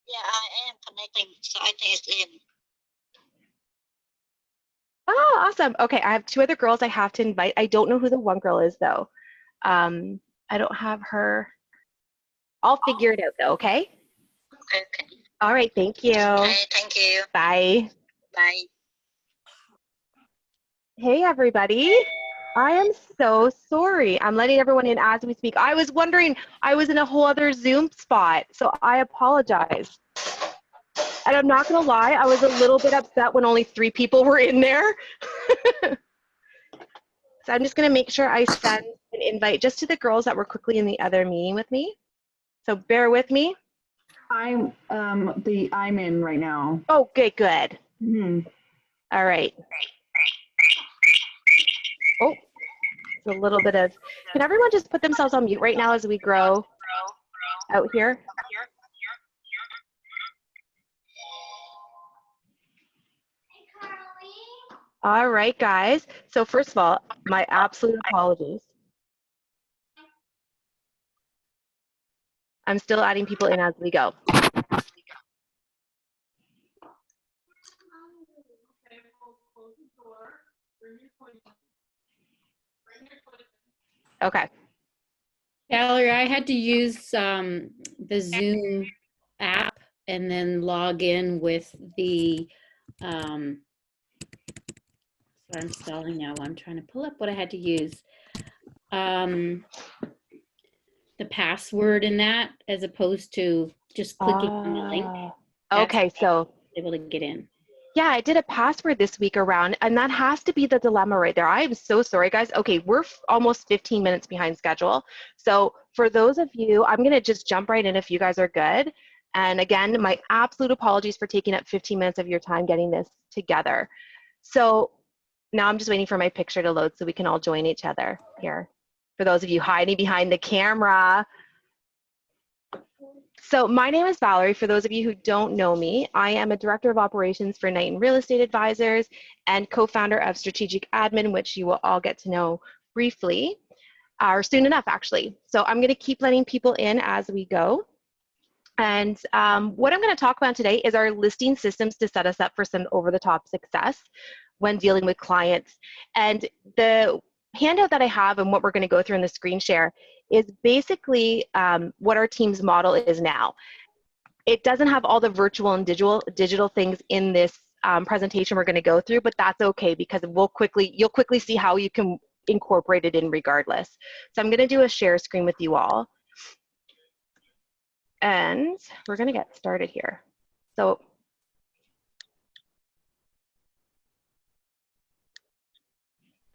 Yeah, I am connecting, so I think it's in. Oh, awesome. Okay, I have two other girls I have to invite. I don't know who the one girl is though. I don't have her. I'll figure it out though, okay? Okay. All right, thank you. Okay, thank you. Bye. Bye. Hey, everybody. I am so sorry. I'm letting everyone in as we speak. I was wondering, I was in a whole other Zoom spot, so I apologize. And I'm not going to lie, I was a little bit upset when only 3 people were in there. So I'm just going to make sure I send an invite just to the girls that were quickly in the other meeting with me. So bear with me. I'm in right now. Oh, okay, good. Hmm. All right. Oh, it's a little bit of, can everyone just put themselves on mute right now as we grow out here? All right, guys. So first of all, my absolute apologies. I'm still adding people in as we go. Okay. Valerie, I had to use the Zoom app and then log in with the, so I'm stalling now. I'm trying to pull up what I had to use. The password in that, as opposed to just clicking on the link. Okay, so able to get in. Yeah, I did a password this week around, and that has to be the dilemma right there. I am so sorry, guys. Okay, we're almost 15 minutes behind schedule. So for those of you, I'm going to just jump right in if you guys are good. And again, my absolute apologies for taking up 15 minutes of your time getting this together. So now I'm just waiting for my picture to load so we can all join each other here. For those of you hiding behind the camera. So my name is Valerie. For those of you who don't know me, I am a Director of Operations for Knighton Real Estate Advisors and co-founder of Strategic Admin, which you will all get to know briefly, or soon enough, actually. So I'm going to keep letting people in as we go. And what I'm going to talk about today is our listing systems to set us up for some over-the-top success when dealing with clients. And the handout that I have and what we're going to go through in the screen share is basically what our team's model is now. It doesn't have all the virtual and digital things in this presentation we're going to go through, but that's okay because you'll quickly see how you can incorporate it in regardless. So I'm going to do a share screen with you all. And we're going to get started here. So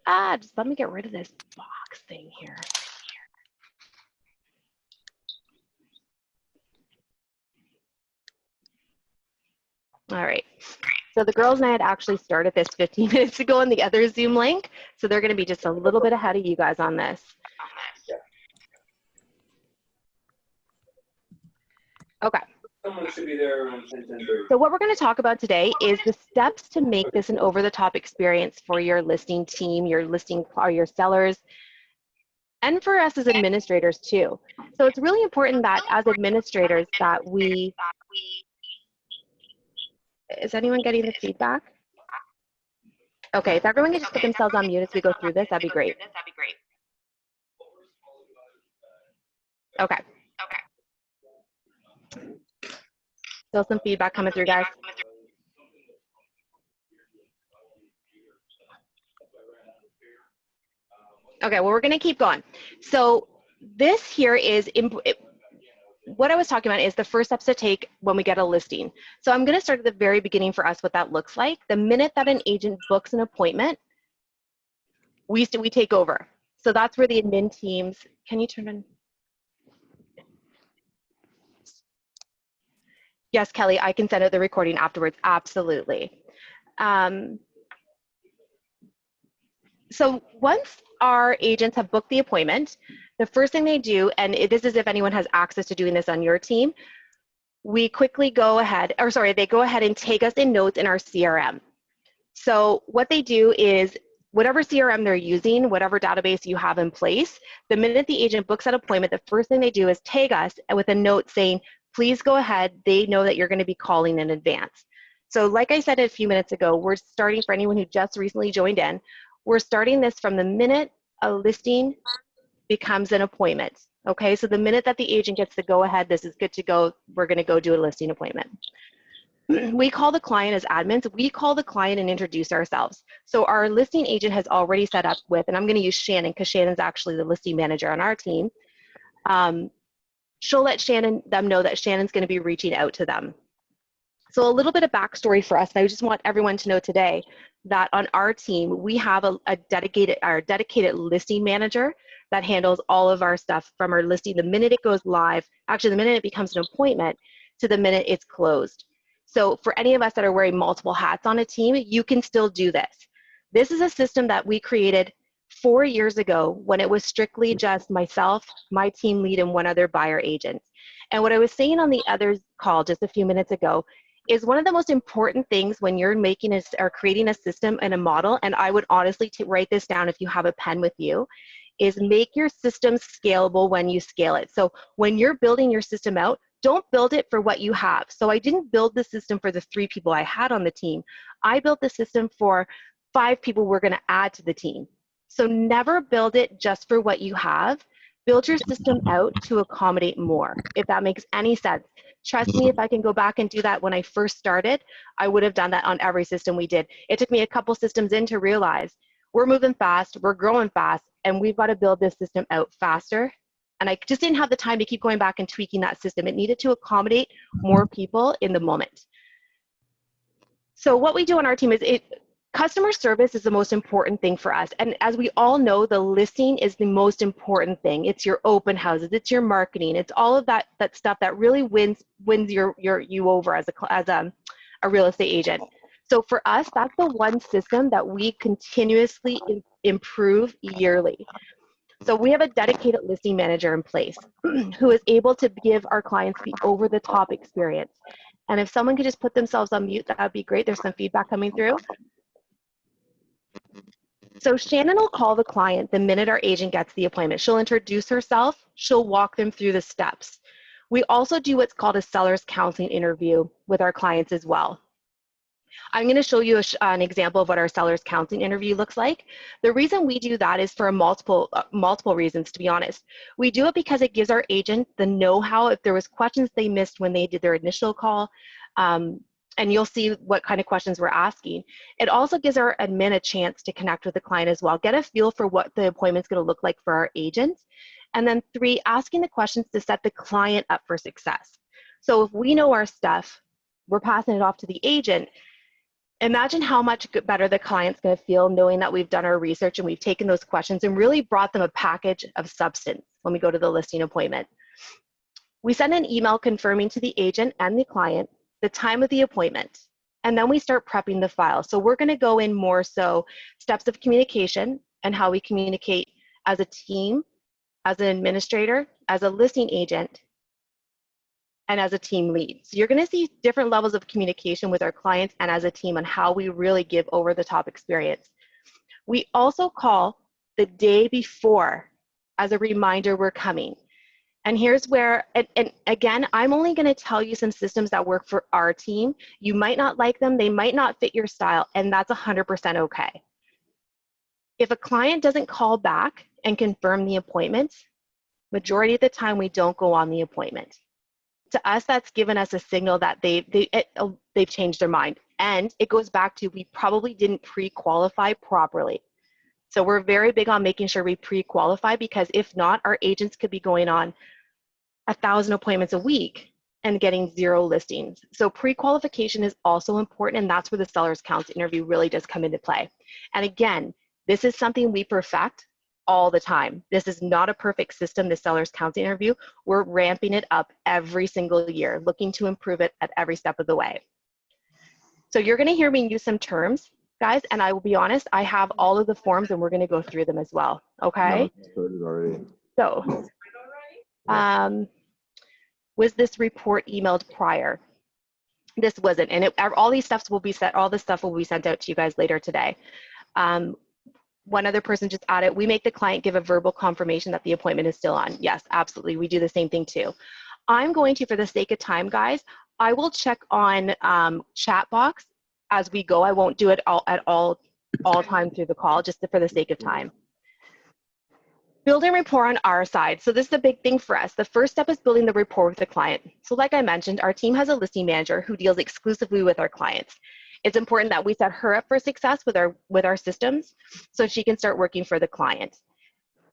just let me get rid of this box thing here. All right. So the girls and I had actually started this 15 minutes ago on the other Zoom link. So they're going to be just a little bit ahead of you guys on this. Okay. Someone should be there around 10:30. So what we're going to talk about today is the steps to make this an over-the-top experience for your listing team, your listing or your sellers, and for us as administrators too. So it's really important that as administrators that we, is anyone getting the feedback? Okay, if everyone can just put themselves on mute as we go through this, that'd be great. Okay. Still some feedback coming through, guys. Okay, well, we're going to keep going. So this here is, what I was talking about is the first steps to take when we get a listing. So I'm going to start at the very beginning for us what that looks like. The minute that an agent books an appointment, we take over. So that's where the admin teams, can you turn on? Yes, Kelly, I can send out the recording afterwards, absolutely. So once our agents have booked the appointment, the first thing they do, and this is if anyone has access to doing this on your team, we quickly go ahead, or sorry, they go ahead and take us in notes in our CRM. So what they do is whatever CRM they're using, whatever database you have in place, the minute the agent books that appointment, the first thing they do is tag us with a note saying, please go ahead. They know that you're going to be calling in advance. So like I said a few minutes ago, we're starting, for anyone who just recently joined in, we're starting this from the minute a listing becomes an appointment. Okay, so the minute that the agent gets the go ahead, this is good to go, we're going to go do a listing appointment. We call the client as admins. We call the client and introduce ourselves. So our listing agent has already set up with, and I'm going to use Shannon because Shannon's actually the listing manager on our team. She'll let them know that Shannon's going to be reaching out to them. So a little bit of backstory for us, and I just want everyone to know today that on our team, we have a dedicated listing manager that handles all of our stuff from our listing the minute it goes live, actually the minute it becomes an appointment to the minute it's closed. So for any of us that are wearing multiple hats on a team, you can still do this. This is a system that we created 4 years ago when it was strictly just myself, my team lead, and one other buyer agent. And what I was saying on the other call just a few minutes ago is one of the most important things when you're making or creating a system and a model, and I would honestly write this down if you have a pen with you, is make your system scalable when you scale it. So when you're building your system out, don't build it for what you have. So I didn't build the system for the 3 people I had on the team. I built the system for 5 people we're going to add to the team. So never build it just for what you have. Build your system out to accommodate more, if that makes any sense. Trust me, if I can go back and do that when I first started, I would have done that on every system we did. It took me a couple systems in to realize we're moving fast, we're growing fast, and we've got to build this system out faster. And I just didn't have the time to keep going back and tweaking that system. It needed to accommodate more people in the moment. So what we do on our team is customer service is the most important thing for us. And as we all know, the listing is the most important thing. It's your open houses, it's your marketing, it's all of that stuff that really wins you over as a real estate agent. So for us, that's the one system that we continuously improve yearly. So we have a dedicated listing manager in place who is able to give our clients the over-the-top experience. And if someone could just put themselves on mute, that would be great. There's some feedback coming through. So Shannon will call the client the minute our agent gets the appointment. She'll introduce herself. She'll walk them through the steps. We also do what's called a seller's counseling interview with our clients as well. I'm going to show you an example of what our seller's counseling interview looks like. The reason we do that is for multiple reasons, to be honest. We do it because it gives our agent the know-how if there was questions they missed when they did their initial call, and you'll see what kind of questions we're asking. It also gives our admin a chance to connect with the client as well, get a feel for what the appointment's going to look like for our agents. And then 3, asking the questions to set the client up for success. So if we know our stuff, we're passing it off to the agent. Imagine how much better the client's going to feel knowing that we've done our research and we've taken those questions and really brought them a package of substance when we go to the listing appointment. We send an email confirming to the agent and the client the time of the appointment, and then we start prepping the file. So we're going to go in more so steps of communication and how we communicate as a team, as an administrator, as a listing agent, and as a team lead. So you're going to see different levels of communication with our clients and as a team on how we really give over-the-top experience. We also call the day before as a reminder we're coming. And here's where, and again, I'm only going to tell you some systems that work for our team. You might not like them, they might not fit your style, and that's 100% okay. If a client doesn't call back and confirm the appointment, majority of the time we don't go on the appointment. To us, that's given us a signal that they've changed their mind. And it goes back to we probably didn't pre-qualify properly. So we're very big on making sure we pre-qualify, because if not, our agents could be going on 1,000 appointments a week and getting 0 listings. So pre-qualification is also important, and that's where the seller's counseling interview really does come into play. And again, this is something we perfect all the time. This is not a perfect system, the seller's counseling interview. We're ramping it up every single year, looking to improve it at every step of the way. So you're going to hear me use some terms, guys, and I will be honest, I have all of the forms and we're going to go through them as well, okay? So, was this report emailed prior? This wasn't, and all these stuff will be all this stuff will be sent out to you guys later today. One other person just added, we make the client give a verbal confirmation that the appointment is still on. Yes, absolutely. We do the same thing too. I'm going to, for the sake of time, guys, I will check on chat box as we go. I won't do it all time through the call, just for the sake of time. Building rapport on our side. So this is a big thing for us. The first step is building the rapport with the client. So like I mentioned, our team has a listing manager who deals exclusively with our clients. It's important that we set her up for success with our systems so she can start working for the client.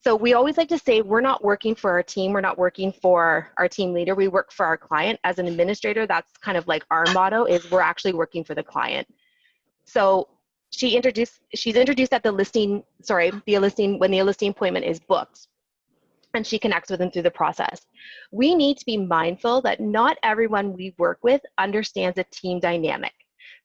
So we always like to say we're not working for our team, we're not working for our team leader, we work for our client. As an administrator, that's kind of like our motto, is we're actually working for the client. So she's introduced at the listing when the listing appointment is booked, and she connects with them through the process. We need to be mindful that not everyone we work with understands a team dynamic.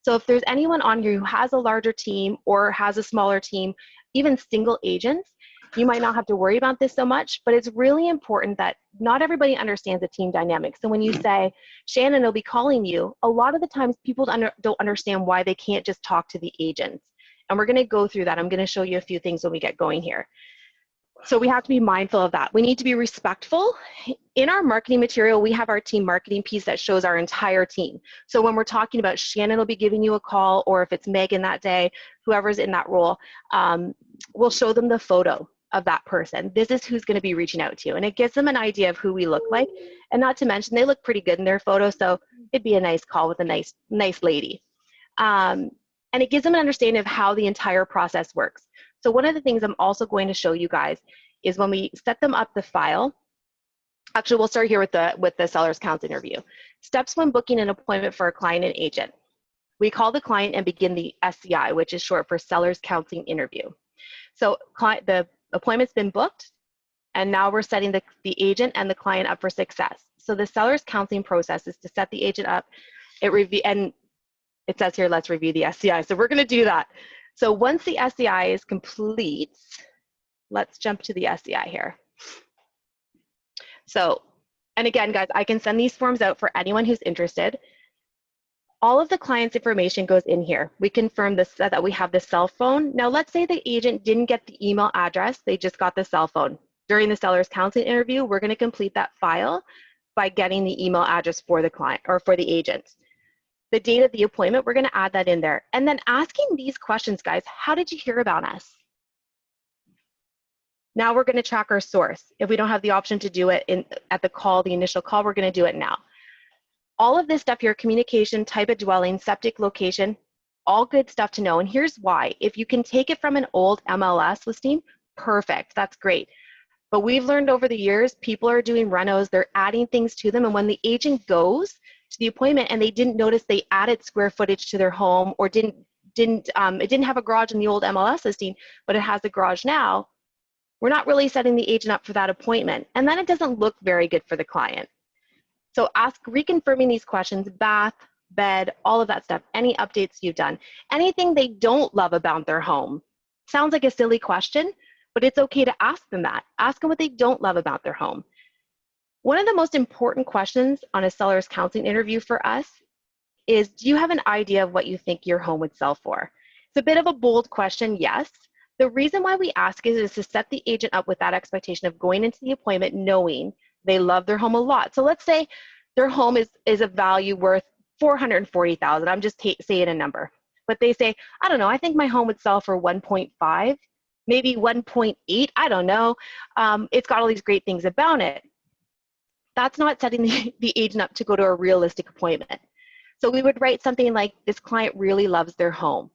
So if there's anyone on here who has a larger team or has a smaller team, even single agents, you might not have to worry about this so much, but it's really important that not everybody understands the team dynamic. So when you say, Shannon will be calling you, a lot of the times people don't understand why they can't just talk to the agents. And we're gonna go through that. I'm gonna show you a few things when we get going here. So we have to be mindful of that. We need to be respectful. In our marketing material, we have our team marketing piece that shows our entire team. So when we're talking about Shannon will be giving you a call, or if it's Megan that day, whoever's in that role, we'll show them the photo of that person. This is who's going to be reaching out to you. And it gives them an idea of who we look like. And not to mention, they look pretty good in their photo, so it'd be a nice call with a nice lady. And it gives them an understanding of how the entire process works. So one of the things I'm also going to show you guys is when we set them up the file. Actually, we'll start here with the seller's counts interview. Steps when booking an appointment for a client and agent. We call the client and begin the SCI, which is short for seller's counseling interview. So the appointment's been booked, and now we're setting the agent and the client up for success. So the seller's counseling process is to set the agent up. And it says here, let's review the SCI. So we're going to do that. So once the SCI is complete, let's jump to the SCI here. So, and again, guys, I can send these forms out for anyone who's interested. All of the client's information goes in here. We confirm this, that we have the cell phone. Now, let's say the agent didn't get the email address, they just got the cell phone. During the seller's counseling interview, we're going to complete that file by getting the email address for the client or for the agent. The date of the appointment, we're going to add that in there. And then asking these questions, guys, how did you hear about us? Now we're going to track our source. If we don't have the option to do it at the initial call, we're going to do it now. All of this stuff here, communication, type of dwelling, septic location, all good stuff to know. And here's why. If you can take it from an old MLS listing, perfect, that's great. But we've learned over the years, people are doing renos, they're adding things to them. And when the agent goes to the appointment and they didn't notice they added square footage to their home, or it didn't have a garage in the old MLS listing, but it has a garage now, we're not really setting the agent up for that appointment. And then it doesn't look very good for the client. So reconfirming these questions, bath, bed, all of that stuff, any updates you've done, anything they don't love about their home. Sounds like a silly question, but it's okay to ask them that. Ask them what they don't love about their home. One of the most important questions on a seller's counseling interview for us is, do you have an idea of what you think your home would sell for? It's a bit of a bold question, yes. The reason why we ask is to set the agent up with that expectation of going into the appointment knowing they love their home a lot. So let's say their home is a value worth $440,000. I'm just saying a number. But they say, I don't know, I think my home would sell for 1.5, maybe 1.8, I don't know. It's got all these great things about it. That's not setting the agent up to go to a realistic appointment. So we would write something like, this client really loves their home.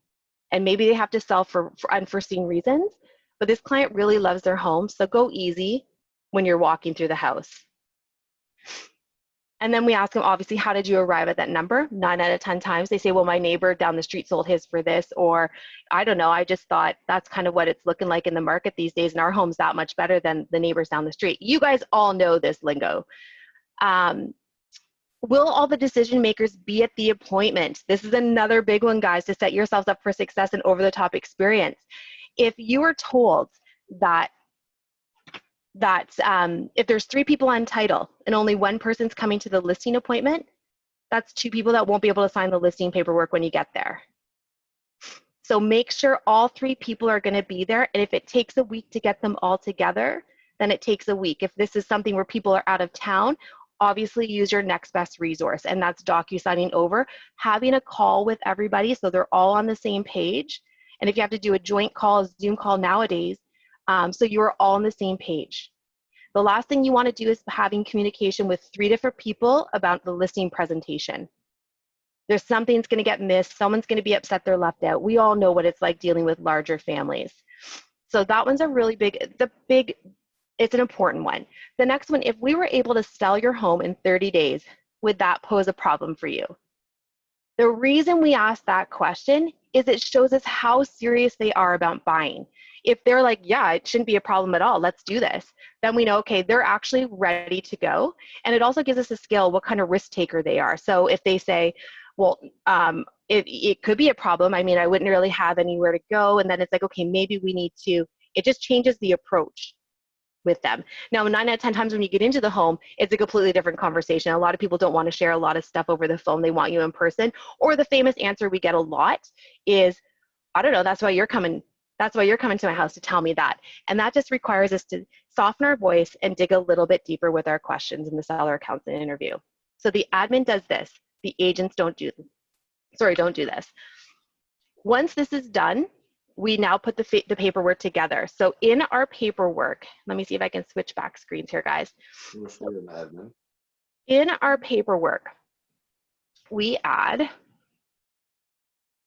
And maybe they have to sell for unforeseen reasons, but this client really loves their home, so go easy when you're walking through the house. And then we ask them, obviously, how did you arrive at that number? 9 out of 10 times they say, well, my neighbor down the street sold his for this, or I don't know, I just thought that's kind of what it's looking like in the market these days, and our home's that much better than the neighbors down the street. You guys all know this lingo. Will all the decision makers be at the appointment? This is another big one, guys, to set yourselves up for success and over-the-top experience. If you are told that if there's 3 people on title and only 1 person's coming to the listing appointment, that's 2 people that won't be able to sign the listing paperwork when you get there. So make sure all 3 people are going to be there, and if it takes a week to get them all together, then it takes a week. If this is something where people are out of town, obviously use your next best resource, and that's DocuSigning over, having a call with everybody so they're all on the same page. And if you have to do a joint call, a Zoom call nowadays, so you're all on the same page. The last thing you want to do is having communication with 3 different people about the listing presentation. There's something's going to get missed. Someone's going to be upset they're left out. We all know what it's like dealing with larger families. So that one's a really it's an important one. The next one, if we were able to sell your home in 30 days, would that pose a problem for you? The reason we ask that question is it shows us how serious they are about buying. If they're like, yeah, it shouldn't be a problem at all, let's do this, then we know, okay, they're actually ready to go. And it also gives us a scale what kind of risk taker they are. So if they say, well, it could be a problem. I mean, I wouldn't really have anywhere to go. And then it's like, okay, maybe we need to, it just changes the approach with them. Now, 9 out of 10 times when you get into the home, it's a completely different conversation. A lot of people don't want to share a lot of stuff over the phone. They want you in person. Or the famous answer we get a lot is, I don't know, that's why you're coming to my house to tell me that. And that just requires us to soften our voice and dig a little bit deeper with our questions in the seller accounts and interview. So the admin does this. The agents don't do this. Once this is done, we now put the paperwork together. So in our paperwork, let me see if I can switch back screens here, guys. In our paperwork, we add,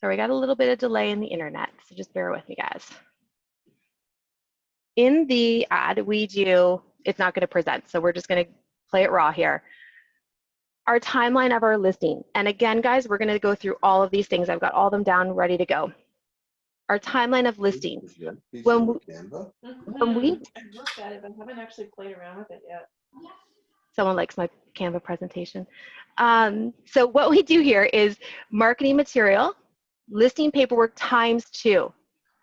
so we got a little bit of delay in the internet, so just bear with me, guys. In the ad, we do, it's not going to present, so we're just going to play it raw here. Our timeline of our listing. And again, guys, we're going to go through all of these things. I've got all of them down, ready to go. Our timeline of listing. When we I looked at it, but haven't actually played around with it yet. Someone likes my Canva presentation. So what we do here is marketing material, listing paperwork ×2.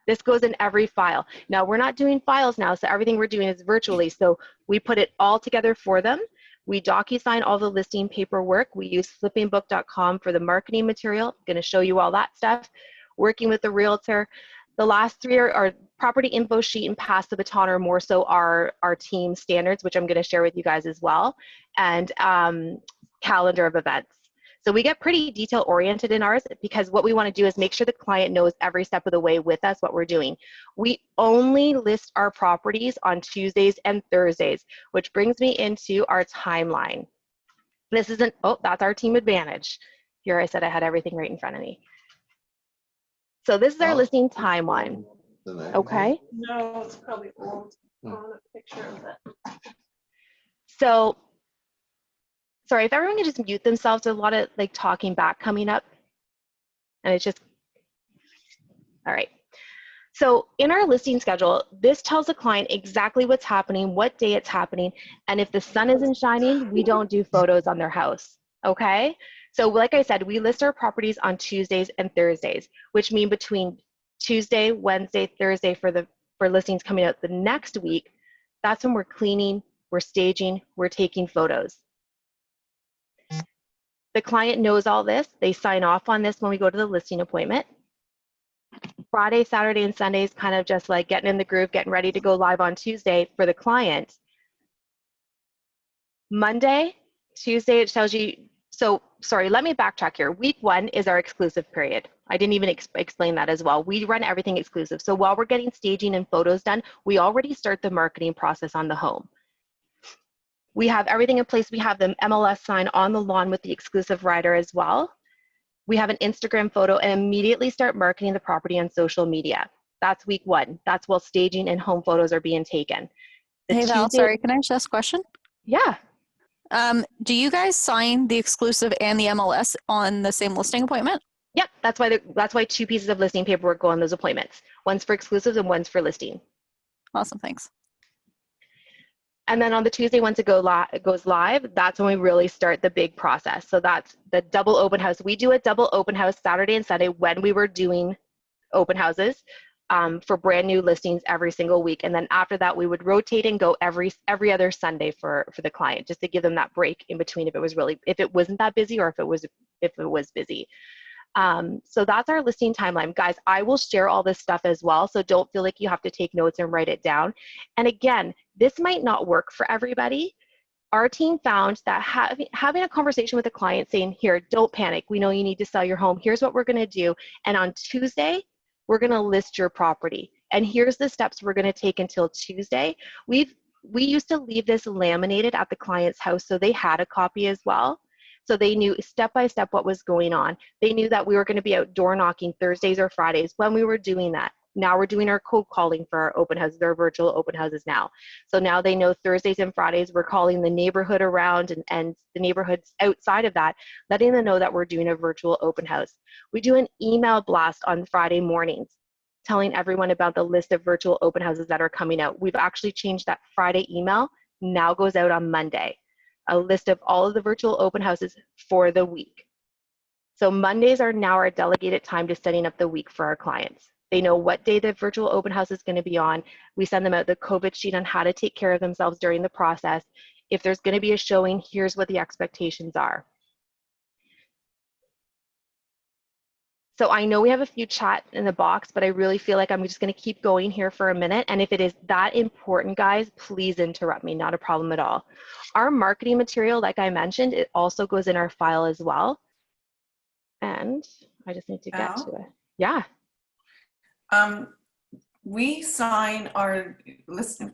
This goes in every file. Now, we're not doing files now, so everything we're doing is virtually. So we put it all together for them. We DocuSign all the listing paperwork. We use flippingbook.com for the marketing material. I'm going to show you all that stuff. Working with the realtor. The last 3 are property info sheet and pass the baton, or more so our team standards, which I'm going to share with you guys as well, and calendar of events. So we get pretty detail oriented in ours because what we want to do is make sure the client knows every step of the way with us what we're doing. We only list our properties on Tuesdays and Thursdays, which brings me into our timeline. This isn't, oh, that's our team advantage. Here I said I had everything right in front of me. So this is our listing timeline, okay? No, it's probably old. On a picture of it. So, sorry, if everyone could just mute themselves, there's a lot of like talking back coming up. And it's just, all right. So in our listing schedule, this tells the client exactly what's happening, what day it's happening, and if the sun isn't shining, we don't do photos on their house, okay? So like I said, we list our properties on Tuesdays and Thursdays, which mean between Tuesday, Wednesday, Thursday for listings coming out the next week, that's when we're cleaning, we're staging, we're taking photos. The client knows all this. They sign off on this when we go to the listing appointment. Friday, Saturday, and Sunday is kind of just like getting in the groove, getting ready to go live on Tuesday for the client. Monday, Tuesday, it tells you, so sorry, let me backtrack here. Week 1 is our exclusive period. I didn't even explain that as well. We run everything exclusive. So while we're getting staging and photos done, we already start the marketing process on the home. We have everything in place. We have the MLS sign on the lawn with the exclusive rider as well. We have an Instagram photo and immediately start marketing the property on social media. That's week 1. That's while staging and home photos are being taken. Hey Val, sorry, can I just ask a question? Yeah. Do you guys sign the exclusive and the MLS on the same listing appointment? Yep, that's why 2 pieces of listing paperwork go on those appointments. One's for exclusives and one's for listing. Awesome, thanks. And then on the Tuesday, once it goes live, that's when we really start the big process. So that's the double open house. We do a double open house Saturday and Sunday when we were doing open houses for brand new listings every single week. And then after that, we would rotate and go every other Sunday for the client, just to give them that break in between if it wasn't that busy or if it was busy. So that's our listing timeline. Guys, I will share all this stuff as well, so don't feel like you have to take notes and write it down. And again, this might not work for everybody. our team found that having a conversation with a client saying, here, don't panic. We know you need to sell your home. Here's what we're going to do. And on Tuesday, we're going to list your property. And here's the steps we're going to take until Tuesday. We used to leave this laminated at the client's house, so they had a copy as well. So they knew step by step what was going on. They knew that we were going to be out door knocking Thursdays or Fridays when we were doing that. Now we're doing our cold calling for our open houses, our virtual open houses now. So now they know Thursdays and Fridays we're calling the neighborhood around and the neighborhoods outside of that, letting them know that we're doing a virtual open house. We do an email blast on Friday mornings, telling everyone about the list of virtual open houses that are coming out. We've actually changed that Friday email, now goes out on Monday, a list of all of the virtual open houses for the week. So Mondays are now our delegated time to setting up the week for our clients. They know what day the virtual open house is going to be on. We send them out the COVID sheet on how to take care of themselves during the process. If there's going to be a showing, here's what the expectations are. So I know we have a few chat in the box, but I really feel like I'm just going to keep going here for a minute. And if it is that important, guys, please interrupt me. Not a problem at all. Our marketing material, like I mentioned, it also goes in our file as well. And I just need to get to it. Yeah. We sign our listing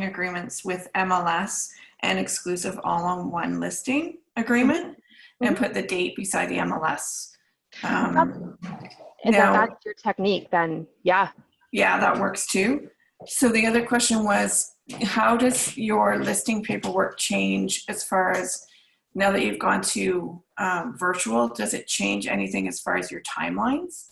agreements with MLS and exclusive all on one listing agreement and put the date beside the MLS. If that's your technique, then yeah. Yeah, that works too. So the other question was, how does your listing paperwork change as far as now that you've gone to virtual? Does it change anything as far as your timelines?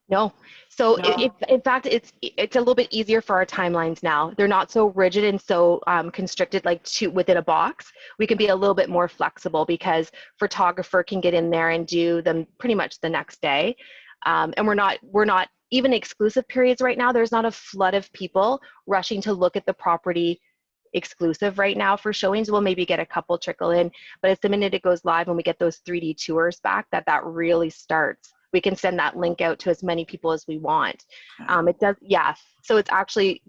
No. So No. in fact, it's a little bit easier for our timelines now. They're not so rigid and so constricted like within a box. We can be a little bit more flexible because photographer can get in there and do them pretty much the next day. And we're not even exclusive periods right now. There's not a flood of people rushing to look at the property exclusive right now for showings. We'll maybe get a couple trickle in, but it's the minute it goes live and we get those 3D tours back that really starts. We can send that link out to as many people as we want. It does, yeah. So it's actually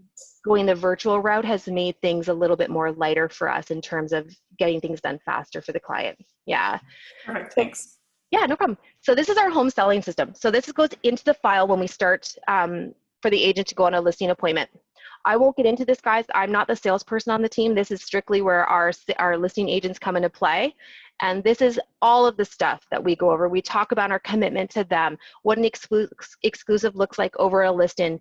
going the virtual route has made things a little bit more lighter for us in terms of getting things done faster for the client. Yeah. Perfect, thanks. Yeah, no problem. So this is our home selling system. So this goes into the file when we start for the agent to go on a listing appointment. I won't get into this, guys. I'm not the salesperson on the team. This is strictly where our listing agents come into play. And this is all of the stuff that we go over. We talk about our commitment to them, what an exclusive looks like over a listing,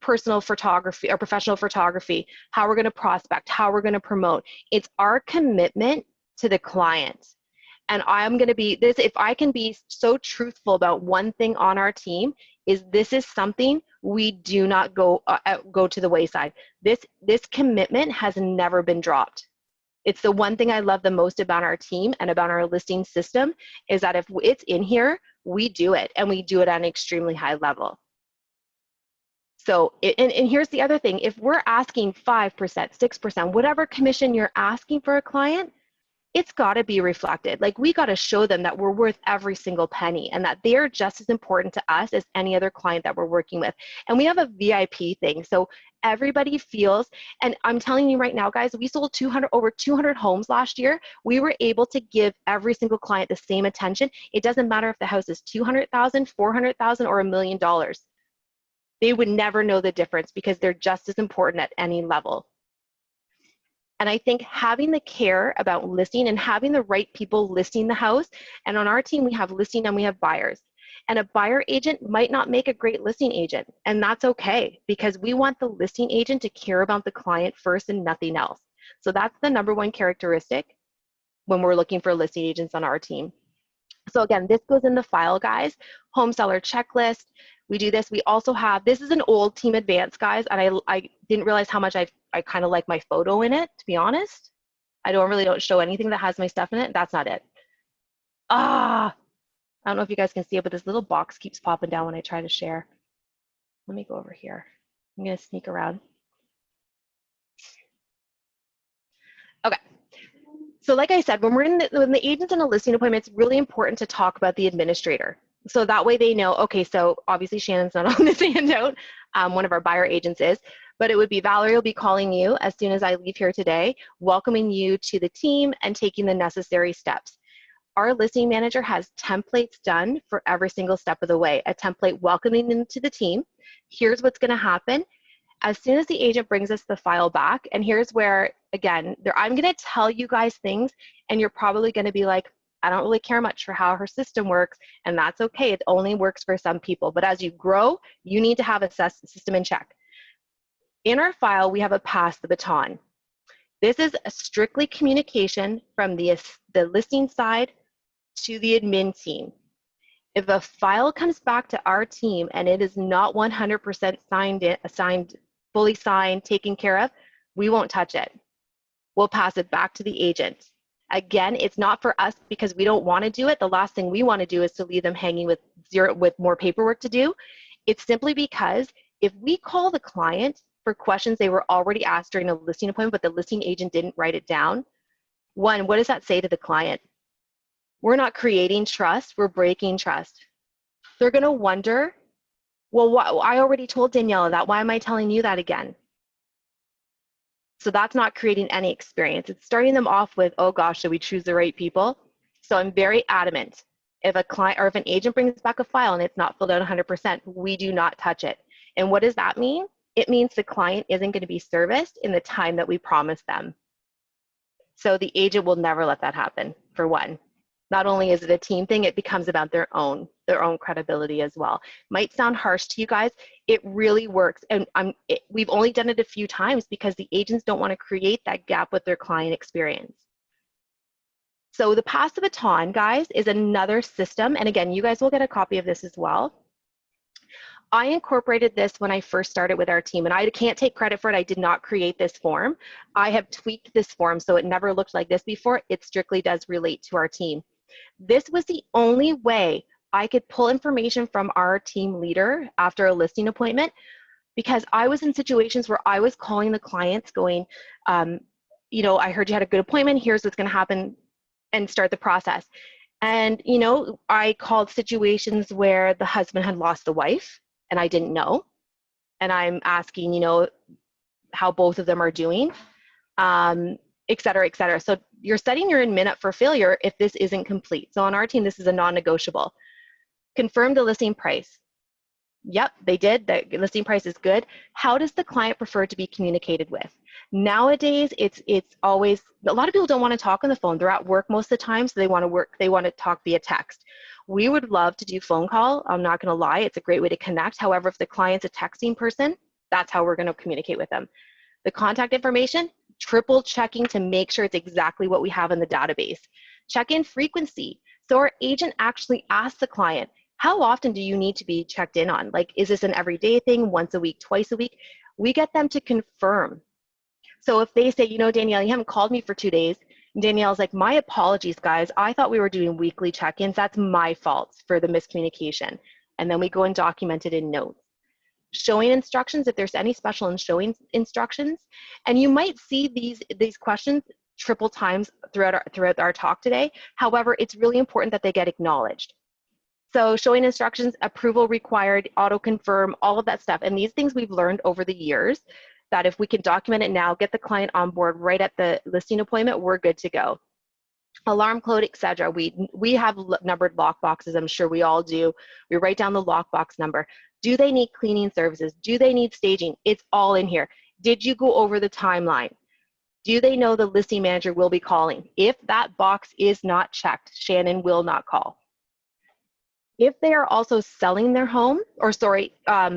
personal photography or professional photography, how we're going to prospect, how we're going to promote. It's our commitment to the client. And I'm going to be this, if I can be so truthful about one thing on our team, this is something we do not go to the wayside. This commitment has never been dropped. It's the one thing I love the most about our team and about our listing system is that if it's in here, we do it and we do it at an extremely high level. So, and here's the other thing. If we're asking 5%, 6%, whatever commission you're asking for a client, it's got to be reflected. Like we got to show them that we're worth every single penny and that they're just as important to us as any other client that we're working with. And we have a VIP thing. So everybody feels, and I'm telling you right now, guys, we sold over 200 homes last year. We were able to give every single client the same attention. It doesn't matter if the house is $200,000, $400,000, or $1 million. They would never know the difference because they're just as important at any level. And I think having the care about listing and having the right people listing the house, and on our team, we have listing and we have buyers. And a buyer agent might not make a great listing agent, and that's okay because we want the listing agent to care about the client first and nothing else. So that's the #1 characteristic when we're looking for listing agents on our team. So again, this goes in the file, guys. Home seller checklist. We do this. We also have, this is an old Team Advance, guys, and I didn't realize how much I kind of like my photo in it, to be honest. I don't show anything that has my stuff in it. That's not it. I don't know if you guys can see it, but this little box keeps popping down when I try to share. Let me go over here. I'm going to sneak around. Okay. So like I said, when the agent's in a listing appointment, it's really important to talk about the administrator. So that way they know, okay, so obviously Shannon's not on this handout. One of our buyer agents is. but it would be Valerie will be calling you as soon as I leave here today, welcoming you to the team and taking the necessary steps. Our listing manager has templates done for every single step of the way, a template welcoming them to the team. Here's what's going to happen. As soon as the agent brings us the file back, and here's where, again, I'm going to tell you guys things, and you're probably going to be like, I don't really care much for how her system works, and that's okay. It only works for some people. But as you grow, you need to have a system in check. In our file, we have a pass the baton. This is a strictly communication from the listing side to the admin team. If a file comes back to our team and it is not 100% fully signed, taken care of, we won't touch it. We'll pass it back to the agent. Again, it's not for us because we don't want to do it. The last thing we want to do is to leave them hanging with more paperwork to do. It's simply because if we call the client for questions they were already asked during a listing appointment, but the listing agent didn't write it down, one, what does that say to the client? We're not creating trust, we're breaking trust. They're going to wonder, well, I already told Daniela that. Why am I telling you that again? So that's not creating any experience. It's starting them off with, oh gosh, should we choose the right people? So I'm very adamant. If a client or if an agent brings back a file and it's not filled out 100%, we do not touch it. And what does that mean? It means the client isn't going to be serviced in the time that we promised them. So the agent will never let that happen, for one. Not only is it a team thing, it becomes about their own credibility as well. Might sound harsh to you guys. It really works. And we've only done it a few times because the agents don't want to create that gap with their client experience. So the pass the baton, guys, is another system. And again, you guys will get a copy of this as well. I incorporated this when I first started with our team, and I can't take credit for it. I did not create this form. I have tweaked this form so it never looked like this before. It strictly does relate to our team. This was the only way I could pull information from our team leader after a listing appointment, because I was in situations where I was calling the clients going, you know, I heard you had a good appointment. Here's what's going to happen, and start the process. And, you know, I called situations where the husband had lost the wife and I didn't know. And I'm asking, you know, how both of them are doing, et cetera, et cetera. So you're setting your admin up for failure if this isn't complete. So on our team, this is a non-negotiable. Confirm the listing price. Yep, they did. The listing price is good. How does the client prefer to be communicated with? Nowadays, it's always, a lot of people don't want to talk on the phone. They're at work most of the time, so they want to talk via text. We would love to do phone call. I'm not going to lie. It's a great way to connect. However, if the client's a texting person, that's how we're going to communicate with them. The contact information, triple checking to make sure it's exactly what we have in the database. Check-in frequency. So our agent actually asks the client, how often do you need to be checked in on? Like, is this an everyday thing, once a week, twice a week? We get them to confirm. So if they say, you know, Danielle, you haven't called me for 2 days, and Danielle's like, my apologies, guys. I thought we were doing weekly check-ins. That's my fault for the miscommunication. And then we go and document it in notes. Showing instructions, if there's any special in showing instructions. And you might see these questions triple times throughout our talk today. However, it's really important that they get acknowledged. So showing instructions, approval required, auto confirm, all of that stuff. And these things we've learned over the years that if we can document it now, get the client on board right at the listing appointment, we're good to go. Alarm code, etc. We have numbered lock boxes. I'm sure we all do. We write down the lockbox number. Do they need cleaning services? Do they need staging? It's all in here. Did you go over the timeline? Do they know the listing manager will be calling? If that box is not checked, Shannon will not call. If they are also selling their home, or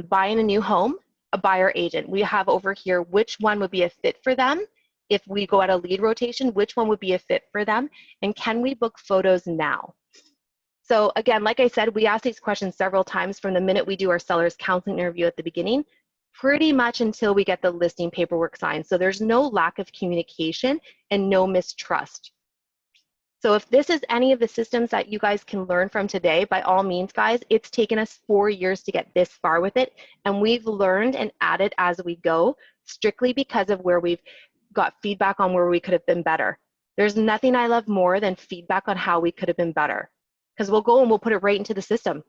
buying a new home, a buyer agent, we have over here which one would be a fit for them. If we go at a lead rotation, which one would be a fit for them? And can we book photos now? So again, like I said, we ask these questions several times from the minute we do our seller's counseling interview at the beginning, pretty much until we get the listing paperwork signed. So there's no lack of communication and no mistrust. So if this is any of the systems that you guys can learn from today, by all means, guys, it's taken us 4 years to get this far with it. And we've learned and added as we go, strictly because of where we've got feedback on where we could have been better. There's nothing I love more than feedback on how we could have been better, because we'll go and we'll put it right into the system.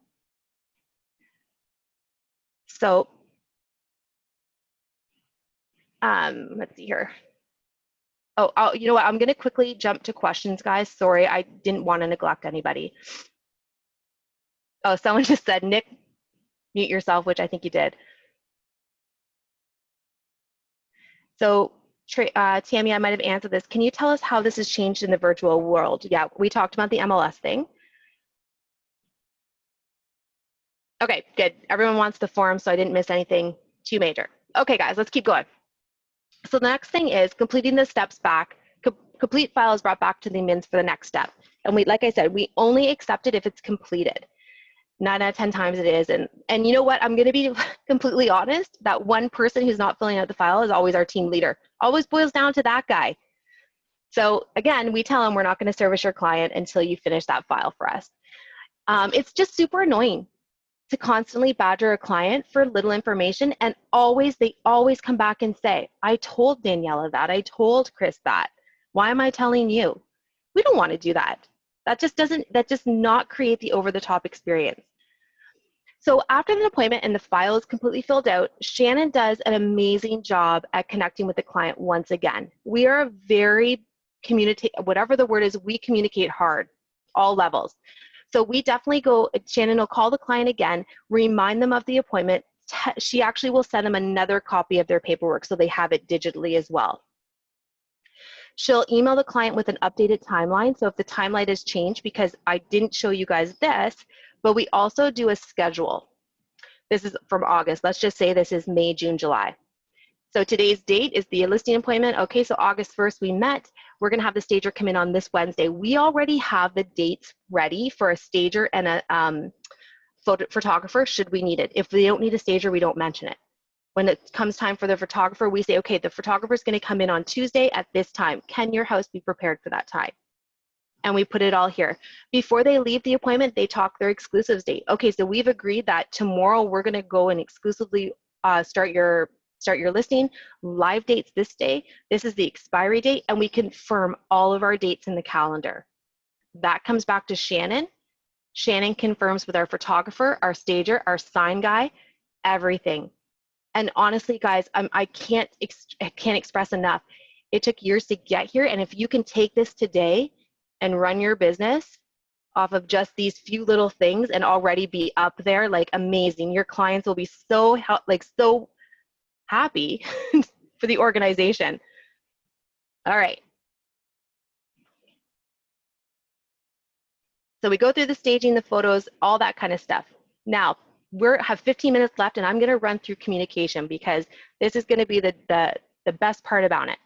So Let's see here. Oh, you know what? I'm going to quickly jump to questions, guys. Sorry, I didn't want to neglect anybody. Oh, someone just said, Nick, mute yourself, which I think you did. So, Tammy, I might have answered this. Can you tell us how this has changed in the virtual world? Yeah, we talked about the MLS thing. Okay, good. Everyone wants the form, so I didn't miss anything too major. Okay, guys, let's keep going. So the next thing is completing the steps back. Complete file is brought back to the admins for the next step. And like I said, we only accept it if it's completed. 9 out of 10 times it is. And you know what? I'm going to be completely honest. That one person who's not filling out the file is always our team leader. Always boils down to that guy. So again, we tell them we're not going to service your client until you finish that file for us. It's just super annoying to constantly badger a client for little information, and they always come back and say, I told Daniela that, I told Chris that. Why am I telling you? We don't want to do that. That just not create the over-the-top experience. So after the appointment and the file is completely filled out, Shannon does an amazing job at connecting with the client once again. We are very whatever the word is, we communicate hard, all levels. So we definitely Shannon will call the client again, remind them of the appointment. She actually will send them another copy of their paperwork so they have it digitally as well. She'll email the client with an updated timeline. So if the timeline has changed, because I didn't show you guys this, but we also do a schedule. This is from August. Let's just say this is May, June, July. So today's date is the listing appointment. Okay, so August 1st we met. We're gonna have the stager come in on this Wednesday. We already have the dates ready for a stager and a photographer should we need it. If we don't need a stager, we don't mention it. When it comes time for the photographer, we say, okay, the photographer is gonna come in on Tuesday at this time. Can your house be prepared for that time? And we put it all here. Before they leave the appointment, they talk their exclusives date. Okay, so we've agreed that tomorrow we're gonna go and exclusively start your listing, live dates this day, this is the expiry date, and we confirm all of our dates in the calendar. That comes back to Shannon. Shannon confirms with our photographer, our stager, our sign guy, everything. And honestly, guys, I can't express enough. It took years to get here, and if you can take this today and run your business off of just these few little things and already be up there, like amazing. Your clients will be so happy for the organization. All right. So we go through the staging, the photos, all that kind of stuff. Now, we have 15 minutes left, and I'm going to run through communication because this is going to be the best part about it.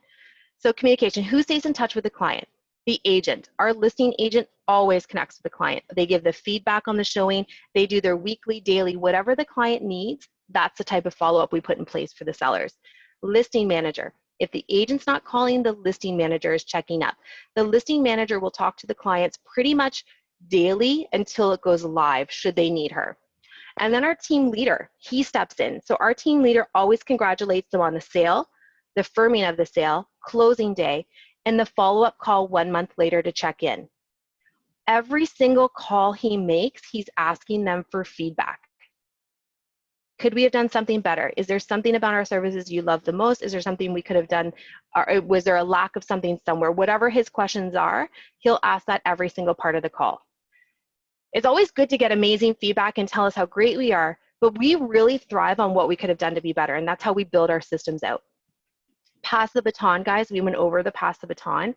So communication, who stays in touch with the client? The agent. Our listing agent always connects with the client. They give the feedback on the showing. They do their weekly, daily, whatever the client needs. That's the type of follow-up we put in place for the sellers. Listing manager. If the agent's not calling, the listing manager is checking up. The listing manager will talk to the clients pretty much daily until it goes live, should they need her. And then our team leader, he steps in. So our team leader always congratulates them on the sale, the firming of the sale, closing day, and the follow-up call 1 month later to check in. Every single call he makes, he's asking them for feedback. Could we have done something better? Is there something about our services you love the most? Is there something we could have done? Or was there a lack of something somewhere? Whatever his questions are, he'll ask that every single part of the call. It's always good to get amazing feedback and tell us how great we are, but we really thrive on what we could have done to be better, and that's how we build our systems out. Pass the baton, guys. We went over the pass the baton.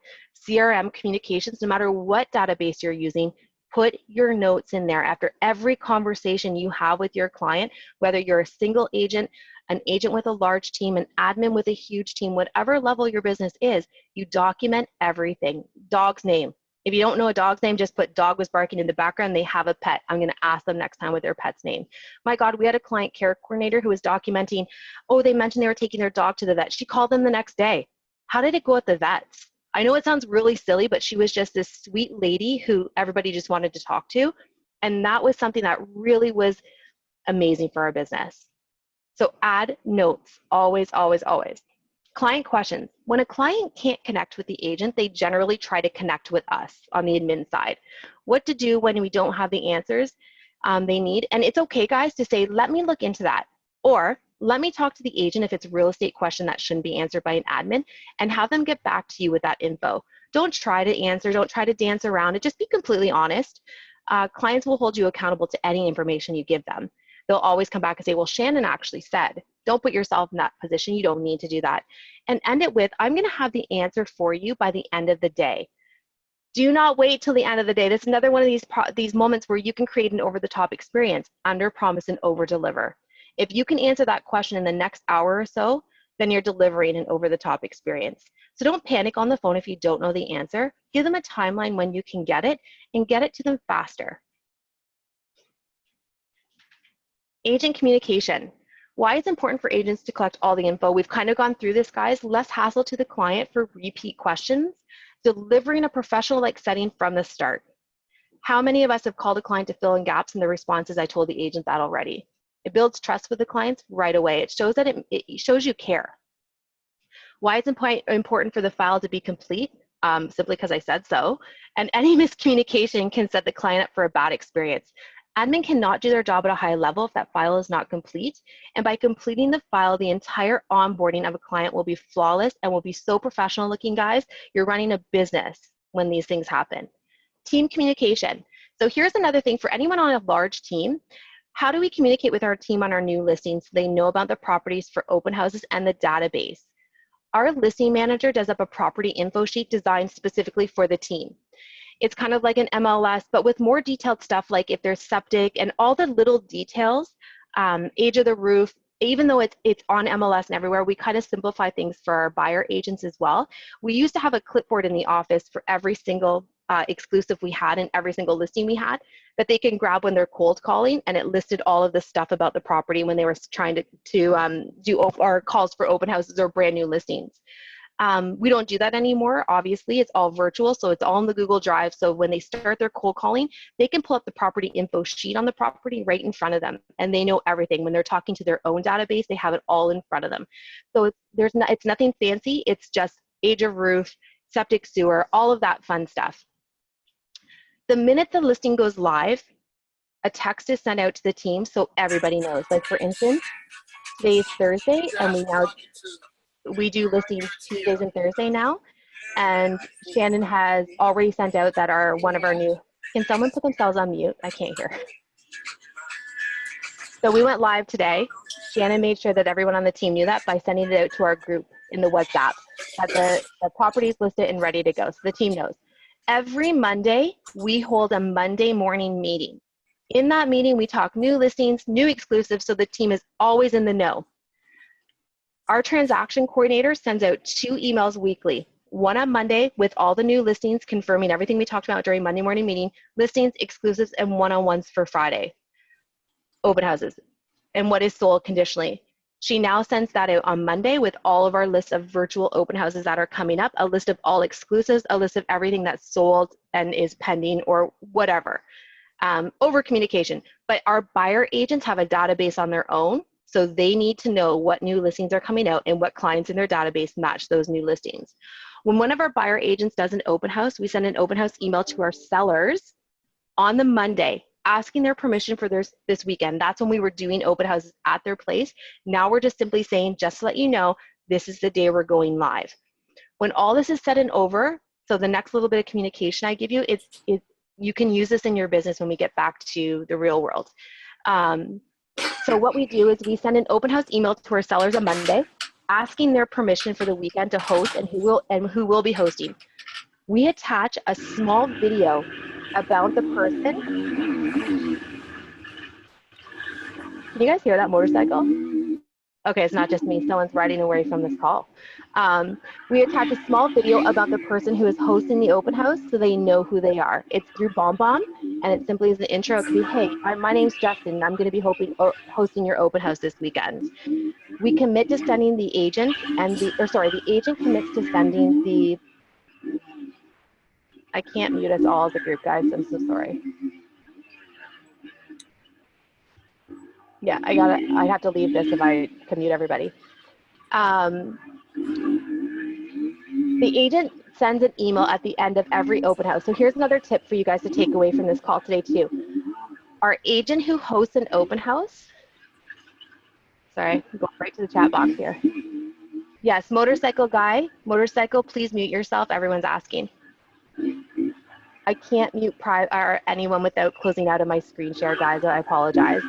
CRM communications, no matter what database you're using, put your notes in there after every conversation you have with your client, whether you're a single agent, an agent with a large team, an admin with a huge team, whatever level your business is, you document everything. Dog's name. If you don't know a dog's name, just put dog was barking in the background. They have a pet. I'm going to ask them next time what their pet's name. My God, we had a client care coordinator who was documenting, oh, they mentioned they were taking their dog to the vet. She called them the next day. How did it go at the vets? I know it sounds really silly, but she was just this sweet lady who everybody just wanted to talk to. And that was something that really was amazing for our business. So add notes, always, always, always. Client questions. When a client can't connect with the agent, they generally try to connect with us on the admin side. What to do when we don't have the answers they need. And it's okay, guys, to say, let me look into that. Or let me talk to the agent if it's a real estate question that shouldn't be answered by an admin, and have them get back to you with that info. Don't try to answer, don't try to dance around it, just be completely honest. Clients will hold you accountable to any information you give them. They'll always come back and say, well, Shannon actually said. Don't put yourself in that position. You don't need to do that. And end it with, I'm going to have the answer for you by the end of the day. Do not wait till the end of the day. This is another one of these moments where you can create an over-the-top experience, under promise and over deliver. If you can answer that question in the next hour or so, then you're delivering an over-the-top experience. So don't panic on the phone if you don't know the answer. Give them a timeline when you can get it and get it to them faster. Agent communication. Why it's important for agents to collect all the info. We've kind of gone through this, guys. Less hassle to the client for repeat questions. Delivering a professional-like setting from the start. How many of us have called a client to fill in gaps in the responses? I told the agent that already. It builds trust with the clients right away. It shows that it shows you care. Why it's important for the file to be complete, simply because I said so. And any miscommunication can set the client up for a bad experience. Admin cannot do their job at a high level if that file is not complete. And by completing the file, the entire onboarding of a client will be flawless and will be so professional looking, guys. You're running a business when these things happen. Team communication. So here's another thing for anyone on a large team. How do we communicate with our team on our new listings so they know about the properties for open houses and the database? Our listing manager does up a property info sheet designed specifically for the team. It's kind of like an MLS, but with more detailed stuff like if there's septic and all the little details, age of the roof, even though it's on MLS and everywhere, we kind of simplify things for our buyer agents as well. We used to have a clipboard in the office for every single exclusive we had and every single listing we had that they can grab when they're cold calling, and it listed all of the stuff about the property when they were trying to do our calls for open houses or brand new listings. We don't do that anymore. Obviously, it's all virtual, so it's all in the Google Drive. So when they start their cold calling, they can pull up the property info sheet on the property right in front of them, and they know everything. When they're talking to their own database, they have it all in front of them. So it's nothing fancy. It's just age of roof, septic, sewer, all of that fun stuff. The minute the listing goes live, a text is sent out to the team so everybody knows. Like for instance, today is Thursday, and we do listings Tuesdays and Thursday now. And Shannon has already sent out that one of our new, can someone put themselves on mute? I can't hear. So we went live today. Shannon made sure that everyone on the team knew that by sending it out to our group in the WhatsApp, that the property is listed and ready to go, so the team knows. Every Monday, we hold a Monday morning meeting. In that meeting, we talk new listings, new exclusives, so the team is always in the know. Our transaction coordinator sends out 2 emails weekly, one on Monday with all the new listings, confirming everything we talked about during Monday morning meeting, listings, exclusives, and one-on-ones for Friday, open houses, and what is sold conditionally. She now sends that out on Monday with all of our lists of virtual open houses that are coming up, a list of all exclusives, a list of everything that's sold and is pending or whatever. Over communication. But our buyer agents have a database on their own, so they need to know what new listings are coming out and what clients in their database match those new listings. When one of our buyer agents does an open house, we send an open house email to our sellers on the Monday, asking their permission for this weekend. That's when we were doing open houses at their place. Now we're just simply saying, just to let you know, this is the day we're going live. When all this is said and over, so the next little bit of communication I give you, you can use this in your business when we get back to the real world. So what we do is we send an open house email to our sellers on Monday, asking their permission for the weekend to host and who will be hosting. We attach a small video about the person. Can you guys hear that motorcycle? Okay, it's not just me. Someone's riding away from this call. We attach a small video about the person who is hosting the open house so they know who they are. It's through BombBomb, and it simply is the intro. It could be, hey, my name's Justin, and I'm going to be hosting your open house this weekend. We commit to sending the agent, the agent commits to sending the, I can't mute us all as a group, guys. I'm so sorry. Yeah, I have to leave this if I can mute everybody. The agent sends an email at the end of every open house. So here's another tip for you guys to take away from this call today too. Our agent who hosts an open house Sorry, go right to the chat box here. Yes, motorcycle guy, motorcycle, please mute yourself. Everyone's asking. I can't mute or anyone without closing out of my screen share, guys. I apologize.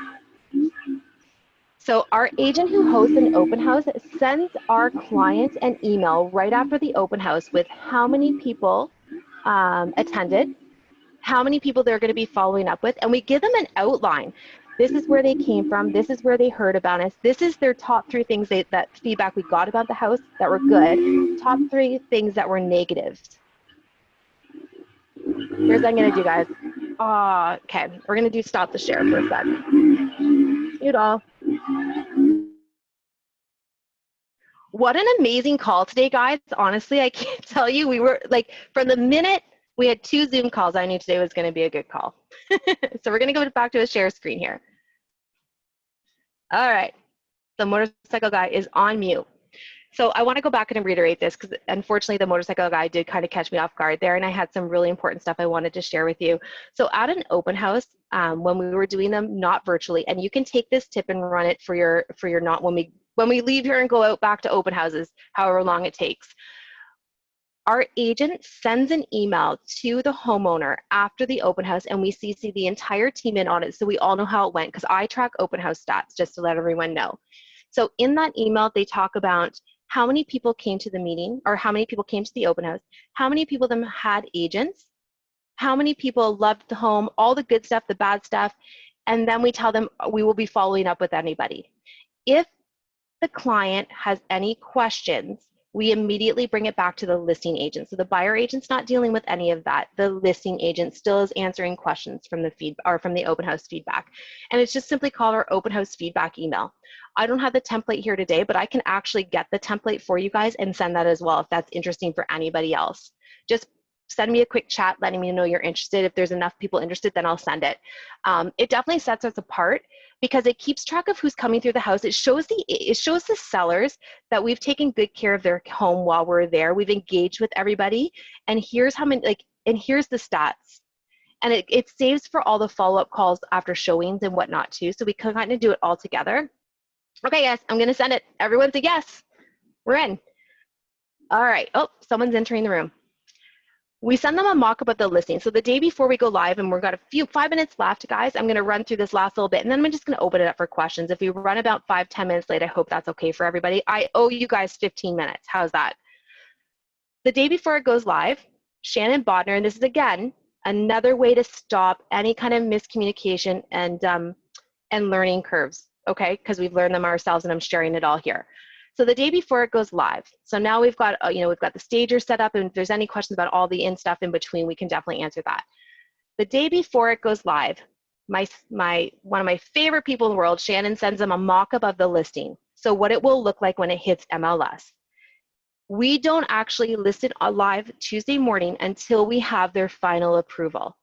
So our agent who hosts an open house sends our client an email right after the open house with how many people attended, how many people they're going to be following up with, and we give them an outline. This is where they came from. This is where they heard about us. This is their top 3 things that feedback we got about the house that were good. Top 3 things that were negative. Here's what I'm going to do, guys. Okay, we're going to do stop the share for a sec. Mute all. What an amazing call today, guys. Honestly, I can't tell you. We were like, from the minute we had 2 Zoom calls, I knew today was going to be a good call. So we're going to go back to a share screen here. All right. The motorcycle guy is on mute. So I want to go back and reiterate this because unfortunately the motorcycle guy did kind of catch me off guard there, and I had some really important stuff I wanted to share with you. So at an open house, when we were doing them not virtually, and you can take this tip and run it for your not when we leave here and go out back to open houses, however long it takes. Our agent sends an email to the homeowner after the open house, and we CC the entire team in on it so we all know how it went, because I track open house stats just to let everyone know. So in that email, they talk about how many people came to the meeting, or how many people came to the open house, how many people of them had agents, how many people loved the home, all the good stuff, the bad stuff, and then we tell them we will be following up with anybody. If the client has any questions, we immediately bring it back to the listing agent. So the buyer agent's not dealing with any of that. The listing agent still is answering questions from the open house feedback. And it's just simply called our open house feedback email. I don't have the template here today, but I can actually get the template for you guys and send that as well if that's interesting for anybody else. Just send me a quick chat letting me know you're interested. If there's enough people interested, then I'll send it. It definitely sets us apart because it keeps track of who's coming through the house. It shows the sellers that we've taken good care of their home while we're there. We've engaged with everybody, and here's how many, and here's the stats. And it saves for all the follow-up calls after showings and whatnot too. So we can kind of do it all together. Okay, guys, I'm gonna send it. Everyone say yes. We're in. All right. Oh, someone's entering the room. We send them a mock-up of the listing. So the day before we go live, and we've got 5 minutes left, guys, I'm going to run through this last little bit, and then I'm just going to open it up for questions. If we run about 5-10 minutes late, I hope that's okay for everybody. I owe you guys 15 minutes. How's that? The day before it goes live, Shannon Bodner, and this is, again, another way to stop any kind of miscommunication and learning curves, okay? Because we've learned them ourselves, and I'm sharing it all here. So the day before it goes live. So now we've got, we've got the stager set up, and if there's any questions about all the stuff in between, we can definitely answer that. The day before it goes live, one of my favorite people in the world, Shannon, sends them a mock-up of the listing. So what it will look like when it hits MLS. We don't actually list it live Tuesday morning until we have their final approval.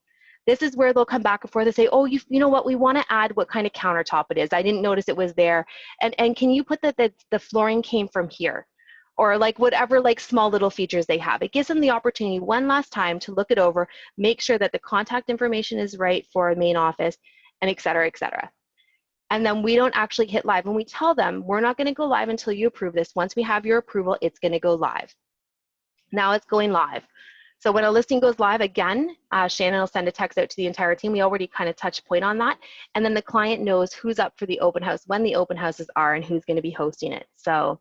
This is where they'll come back and forth and say, oh, you know what, we want to add what kind of countertop it is. I didn't notice it was there. And can you put that the flooring came from here? Or like whatever like small little features they have. It gives them the opportunity one last time to look it over, make sure that the contact information is right for a main office, and et cetera, et cetera. And then we don't actually hit live. And we tell them, we're not going to go live until you approve this. Once we have your approval, it's going to go live. Now it's going live. So when a listing goes live, again, Shannon will send a text out to the entire team. We already kind of touched point on that. And then the client knows who's up for the open house, when the open houses are, and who's going to be hosting it. So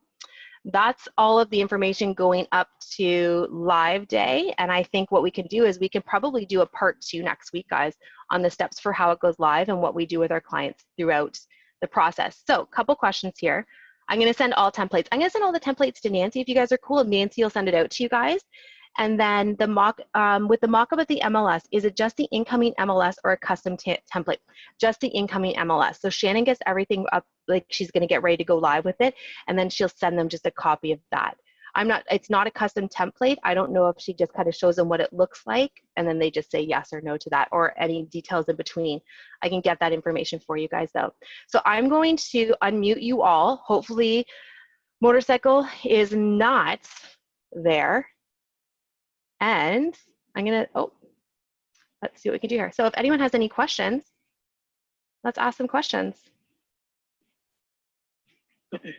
that's all of the information going up to live day. And I think what we can do is we can probably do a part 2 next week, guys, on the steps for how it goes live and what we do with our clients throughout the process. So a couple questions here. I'm going to send all templates. I'm going to send all the templates to Nancy if you guys are cool, and Nancy will send it out to you guys. And then the with the mock-up of the MLS, is it just the incoming MLS or a custom template? Just the incoming MLS. So Shannon gets everything up, like she's going to get ready to go live with it, and then she'll send them just a copy of that. It's not a custom template. I don't know if she just kind of shows them what it looks like, and then they just say yes or no to that, or any details in between. I can get that information for you guys though. So I'm going to unmute you all. Hopefully Motorcycle is not there. And I'm gonna, let's see what we can do here. So if anyone has any questions, let's ask some questions. Okay,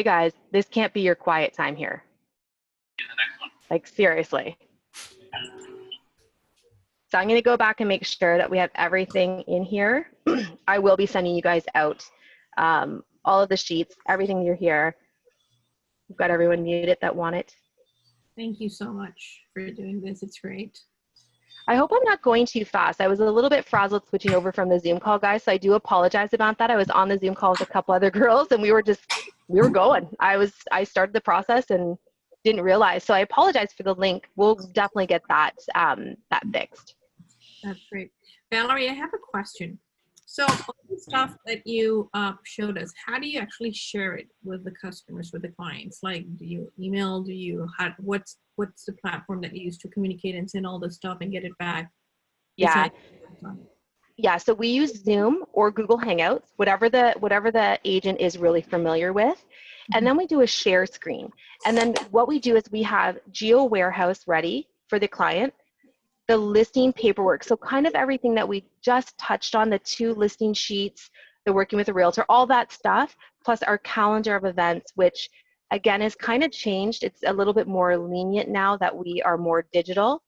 guys, this can't be your quiet time here. Like, seriously. So I'm going to go back and make sure that we have everything in here. I will be sending you guys out all of the sheets, everything you're here. We've got everyone muted that want it. Thank you so much for doing this. It's great. I hope I'm not going too fast. I was a little bit frazzled switching over from the Zoom call, guys, so I do apologize about that. I was on the Zoom call with a couple other girls, and we were going. I started the process and didn't realize, so I apologize for the link. We'll definitely get that fixed. That's great. Valerie, I have a question. So all the stuff that you showed us, how do you actually share it with the customers, with the clients? Like, do you email? Do you what's the platform that you use to communicate and send all the stuff and get it back? Yeah. Yeah, so we use Zoom or Google Hangouts, whatever the agent is really familiar with. And then we do a share screen. And then what we do is we have Geo Warehouse ready for the client, the listing paperwork. So kind of everything that we just touched on, the 2 listing sheets, the working with a realtor, all that stuff, plus our calendar of events, which again is kind of changed. It's a little bit more lenient now that we are more digital.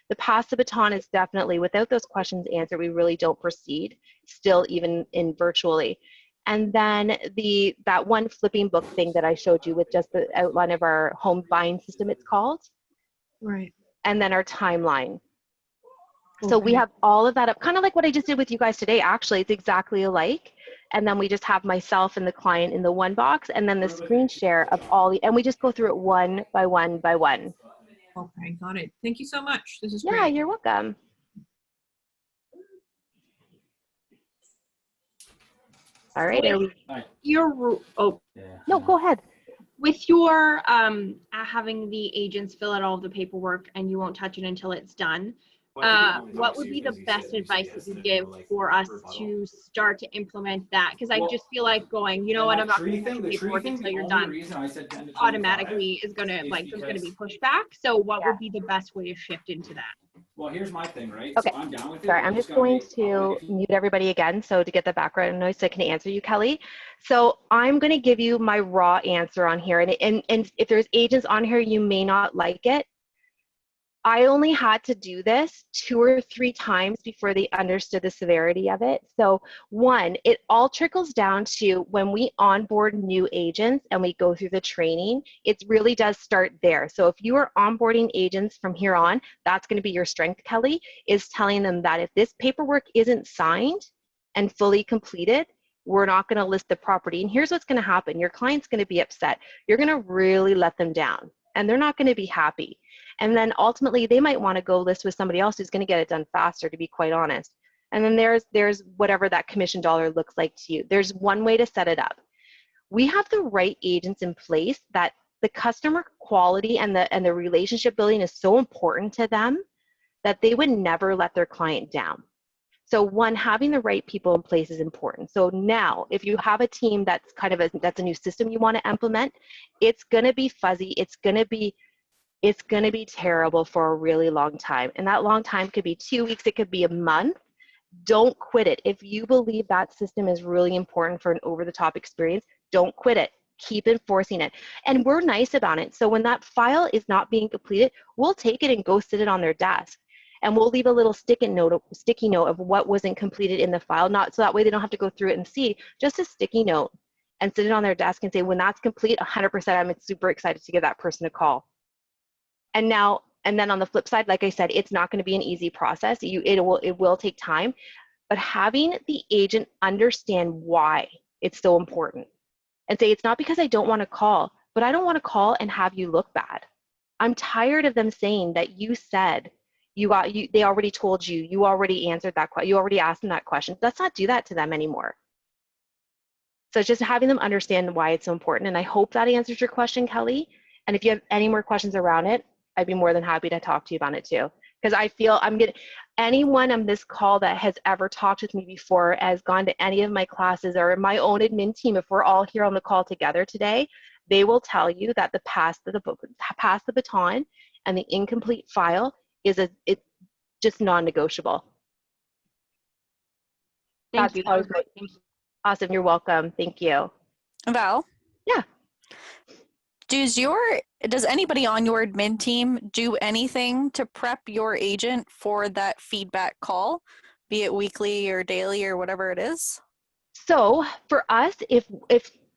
The pass the baton is definitely, without those questions answered, we really don't proceed, still even in virtually. And then that one flipping book thing that I showed you with just the outline of our home buying system, it's called. Right. And then our timeline. So we have all of that up, kind of like what I just did with you guys today, actually. It's exactly alike. And then we just have myself and the client in the one box, and then the screen share of and we just go through it one by one by one. Okay, got it. Thank you so much. This is Yeah, great. you're welcome. All right. No, go ahead. With your having the agents fill out all of the paperwork and you won't touch it until it's done, what would be the best advice that you give for us to start to implement that? Because I just feel like going, you know what, I'm not going to touch the paperwork until you're done, automatically is going to, like, there's going to be pushback. So what would be the best way to shift into that? Well, here's my thing, right? Okay. So I'm down with it. Sorry, I'm just going to mute everybody again so to get the background noise so I can answer you, Kelly. So I'm going to give you my raw answer on here. And if there's agents on here, you may not like it. I only had to do this 2 or 3 times before they understood the severity of it. So 1, it all trickles down to when we onboard new agents and we go through the training, it really does start there. So if you are onboarding agents from here on, that's going to be your strength, Kelly, is telling them that if this paperwork isn't signed and fully completed, we're not going to list the property. And here's what's going to happen. Your client's going to be upset. You're going to really let them down and they're not going to be happy. And then ultimately they might want to go list with somebody else who's going to get it done faster, to be quite honest. And then there's whatever that commission dollar looks like to you. There's one way to set it up. We have the right agents in place that the customer quality and the relationship building is so important to them that they would never let their client down. So 1, having the right people in place is important. So now if you have a team that's that's a new system you want to implement, it's going to be fuzzy. It's going to be terrible for a really long time. And that long time could be 2 weeks, it could be a month. Don't quit it. If you believe that system is really important for an over-the-top experience, don't quit it. Keep enforcing it. And we're nice about it. So when that file is not being completed, we'll take it and go sit it on their desk. And we'll leave a little sticky note of what wasn't completed in the file, not so that way they don't have to go through it and see, just a sticky note, and sit it on their desk and say, when that's complete, 100%, I'm super excited to give that person a call. And then on the flip side, like I said, it's not going to be an easy process. It will take time, but having the agent understand why it's so important and say, it's not because I don't want to call, but I don't want to call and have you look bad. I'm tired of them saying that you said they already told you, you already answered that question, you already asked them that question. Let's not do that to them anymore. So just having them understand why it's so important. And I hope that answers your question, Kelly. And if you have any more questions around it, I'd be more than happy to talk to you about it too. Because I feel anyone on this call that has ever talked with me before, has gone to any of my classes or my own admin team, if we're all here on the call together today, they will tell you that the pass the baton and the incomplete file it's just non-negotiable. Thank That's you. That always was great. great. Awesome. You're welcome. Thank you. Val? Yeah. Does anybody on your admin team do anything to prep your agent for that feedback call, be it weekly or daily or whatever it is? So for us, if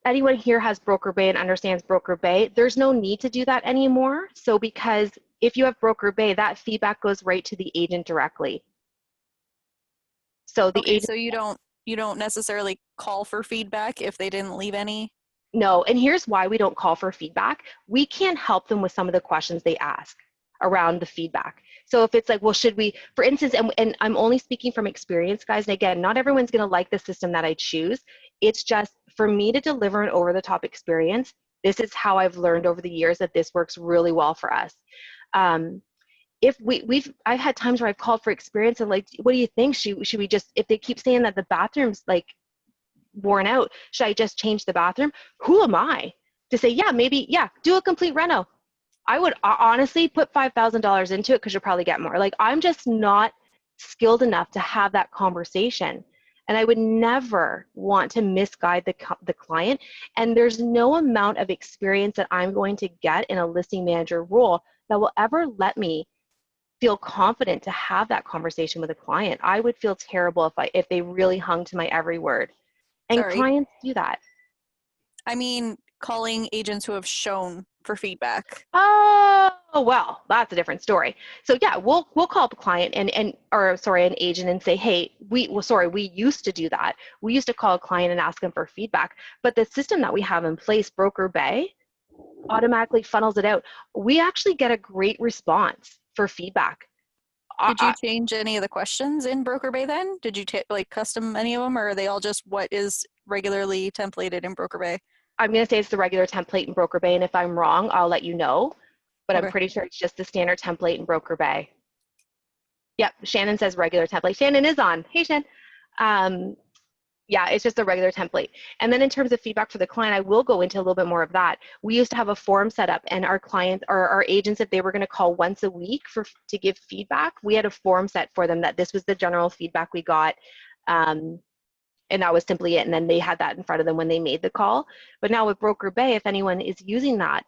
anyone here has Broker Bay and understands Broker Bay, there's no need to do that anymore. So because if you have Broker Bay, that feedback goes right to the agent directly. So the Okay, agent, so you don't necessarily call for feedback if they didn't leave any? no, and here's why we don't call for feedback. We can't help them with some of the questions they ask around the feedback. So if it's like, well, should we, for instance, and I'm only speaking from experience, guys, and again, not everyone's going to like the system that I choose. It's just for me to deliver an over-the-top experience. This is how I've learned over the years that this works really well for us. If I've had times where I've called for experience and like, what do you think? Should we just, if they keep saying that the bathroom's like worn out, should I just change the bathroom? Who am I to say, yeah, maybe, yeah, do a complete reno? I would honestly put $5,000 into it because you'll probably get more. Like, I'm just not skilled enough to have that conversation. And I would never want to misguide the client. And there's no amount of experience that I'm going to get in a listing manager role that will ever let me feel confident to have that conversation with a client. I would feel terrible if they really hung to my every word. And Sorry. clients do that. I mean, calling agents who have shown for feedback. Oh, well, that's a different story. So yeah, we'll call up a client and an agent and say, hey, we used to do that. We used to call a client and ask them for feedback, but the system that we have in place, Broker Bay, automatically funnels it out. We actually get a great response for feedback. Did you change any of the questions in Broker Bay then? Did you custom any of them, or are they all just what is regularly templated in Broker Bay? I'm going to say it's the regular template in Broker Bay, and if I'm wrong, I'll let you know. But Okay. I'm pretty sure it's just the standard template in Broker Bay. Yep, Shannon says regular template. Shannon is on. Hey, Shannon. Yeah, it's just a regular template. And then in terms of feedback for the client, I will go into a little bit more of that. We used to have a form set up, and our clients or our agents, if they were going to call once a week to give feedback, we had a form set for them that this was the general feedback we got. And that was simply it. And then they had that in front of them when they made the call. But now with Broker Bay, if anyone is using that,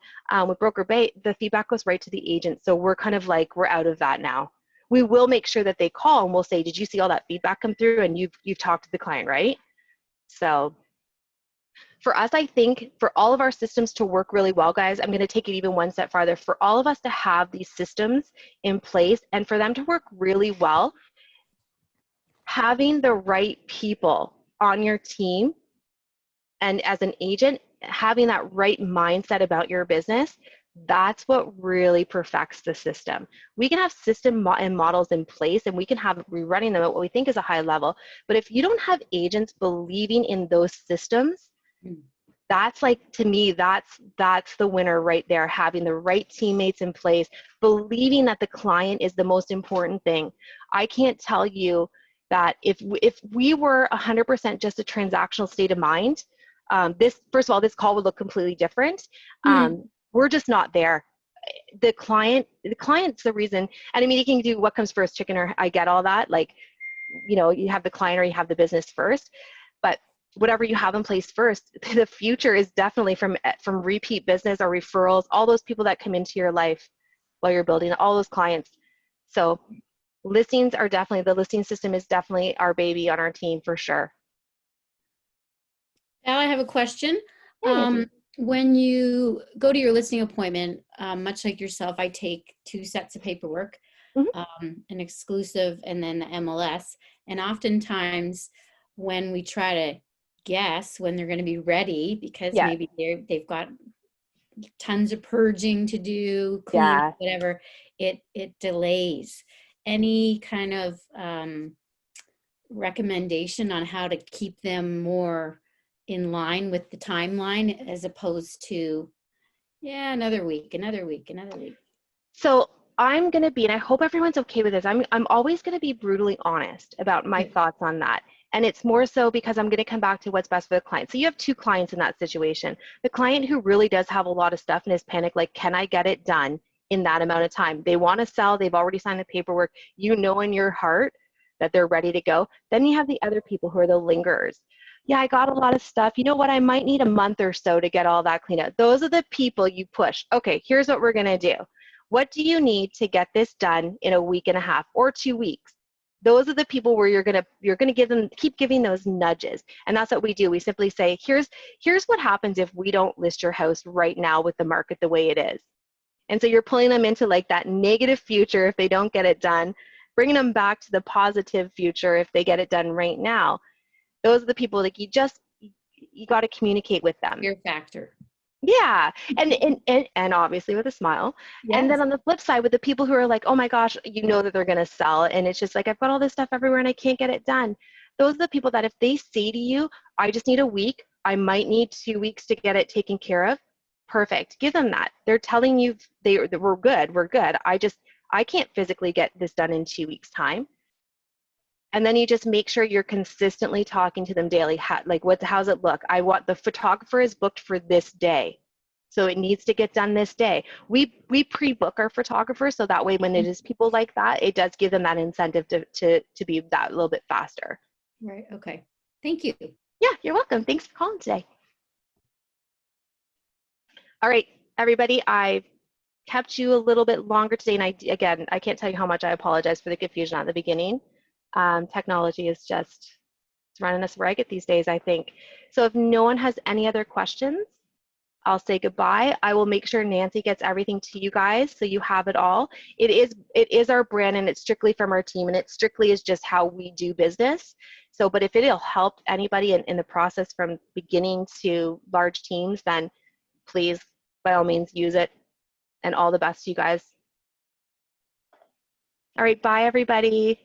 with Broker Bay, the feedback goes right to the agent. So we're kind of like, we're out of that now. We will make sure that they call and we'll say, did you see all that feedback come through? And you've talked to the client, right? So for us, I think for all of our systems to work really well, guys, I'm going to take it even one step farther. For all of us to have these systems in place and for them to work really well, having the right people on your team and as an agent, having that right mindset about your business, that's what really perfects the system. We can have system and models in place and we can have rerunning them at what we think is a high level. But if you don't have agents believing in those systems, that's like, to me, that's the winner right there. Having the right teammates in place, believing that the client is the most important thing. I can't tell you that if we were 100% just a transactional state of mind, first of all, this call would look completely different. We're just not there. The client's the reason. And I mean, you can do what comes first, chicken or, I get all that. Like, you know, you have the client or you have the business first, but whatever you have in place first, the future is definitely from repeat business or referrals, all those people that come into your life while you're building, all those clients. So listings are definitely, the listing system is definitely our baby on our team for sure. Al, I have a question. Hey, When you go to your listing appointment, much like yourself, I take 2 sets of paperwork, an exclusive and then the MLS. And oftentimes when we try to guess when they're going to be ready, because maybe they've got tons of purging to do, cleaning, whatever, it delays. Any kind of recommendation on how to keep them more in line with the timeline as opposed to, another week. So I'm going to be, and I hope everyone's okay with this, I'm always going to be brutally honest about my thoughts on that. And it's more so because I'm going to come back to what's best for the client. So you have 2 clients in that situation. The client who really does have a lot of stuff and is panicked, like, can I get it done in that amount of time? They want to sell. They've already signed the paperwork. You know in your heart that they're ready to go. Then you have the other people who are the lingerers. Yeah, I got a lot of stuff. You know what? I might need a month or so to get all that cleaned up. Those are the people you push. Okay, here's what we're going to do. What do you need to get this done in a week and a half or 2 weeks? Those are the people where you're gonna give them, keep giving those nudges. And that's what we do. We simply say, here's what happens if we don't list your house right now with the market the way it is. And so you're pulling them into like that negative future if they don't get it done, bringing them back to the positive future if they get it done right now. Those are the people like you got to communicate with them. Fear factor. Yeah, and obviously with a smile. Yes. And then on the flip side, with the people who are like, oh my gosh, you know that they're going to sell, and it's just like, I've got all this stuff everywhere and I can't get it done. Those are the people that if they say to you, I just need a week, I might need 2 weeks to get it taken care of, perfect. Give them that. They're telling you we're good. I can't physically get this done in 2 weeks' time. And then you just make sure you're consistently talking to them daily. How's it look? I want the photographer is booked for this day. So it needs to get done this day. We pre-book our photographers so that way when it is people like that, it does give them that incentive to be that little bit faster. Right. Okay. Thank you. Yeah, you're welcome. Thanks for calling today. All right, everybody, I've kept you a little bit longer today. And I can't tell you how much I apologize for the confusion at the beginning. Technology is just it's running us ragged these days, I think. So if no one has any other questions, I'll say goodbye. I will make sure Nancy gets everything to you guys so you have it all. It is our brand and it's strictly from our team and it strictly is just how we do business. So, but if it'll help anybody in the process from beginning to large teams, then please, by all means, use it. And all the best to you guys. All right, bye everybody.